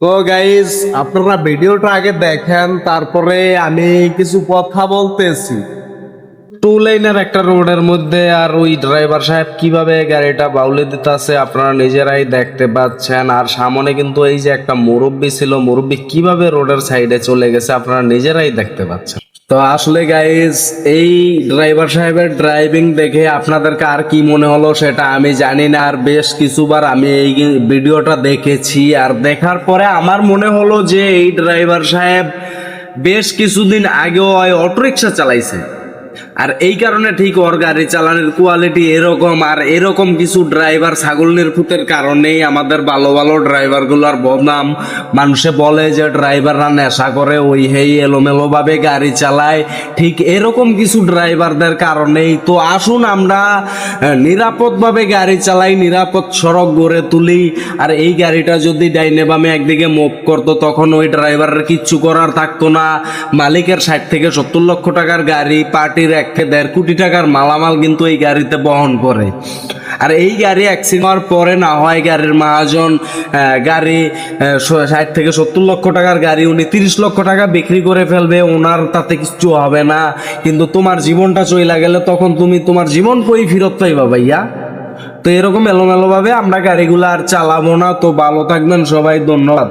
তো গাইস, আপনারা ভিডিওটা আগে দেখেন, তারপরে আমি কিছু কথা বলতেছি। টু লাইনের একটা রোডের মধ্যে আর ওই ড্রাইভার সাহেব কিভাবে গাড়িটা বাউলে দিতেছে আপনারা নিজেরাই দেখতে পাচ্ছেন। আর সামনে কিন্তু এই যে একটা মুরব্বি ছিল, মুরব্বি কিভাবে রোডের সাইডে চলে গেছে আপনারা নিজেরাই দেখতে পাচ্ছেন। তো আসলে গাইস, এই ড্রাইভার সাহেবের ড্রাইভিং দেখে আপনাদেরকে আর কি মনে হলো সেটা আমি জানি না। আর বেশ কিছুবার আমি এই ভিডিওটা দেখেছি, আর দেখার পরে আমার মনে হলো যে এই ড্রাইভার সাহেব বেশ কিছুদিন আগেও অটোরিকশা চালাইছে। আর এই কারণে ঠিক ওর গাড়ি চালানোর কোয়ালিটি এরকম। আর এরকম কিছু ড্রাইভার ছাগল নির্পুতের কারণেই আমাদের ভালো ভালো ড্রাইভার গুলার বদনাম। মানুষে বলে যে ড্রাইভাররা নেশা করে, ওই হেই এলোমেলো ভাবে গাড়ি চালায়, ঠিক এরকম কিছু ড্রাইভারদের কারণেই। তো আসুন আমরা নিরাপদভাবে গাড়ি চালাই, নিরাপদ সড়ক গড়ে তুলি। আর এই গাড়িটা যদি ডাইনে বামে একদিকে মুভ করতো, তখন ওই ড্রাইভারের কিচ্ছু করার থাকতো না। মালিকের 60 থেকে 70 লক্ষ টাকার গাড়ি, পার্টির 1 থেকে 1.5 কোটি টাকার মালামাল কিন্তু এই গাড়িতে বহন করে। আর এই গাড়ি অ্যাক্সিডেন্ট হওয়ার পরে না হয় গাড়ির মহাজন গাড়ি 60 থেকে 70 লক্ষ টাকার গাড়ি উনি 30 লক্ষ টাকা বিক্রি করে ফেলবে, ওনার তাতে কিছু হবে না। কিন্তু তোমার জীবনটা চইলা গেলে তখন তুমি তোমার জীবন কই ফেরত পাইবা ভাইয়া? তো এরকম এলোমেলো ভাবে আমরা গাড়িগুলো আর চালাবো না। তো ভালো থাকবেন সবাই, ধন্যবাদ।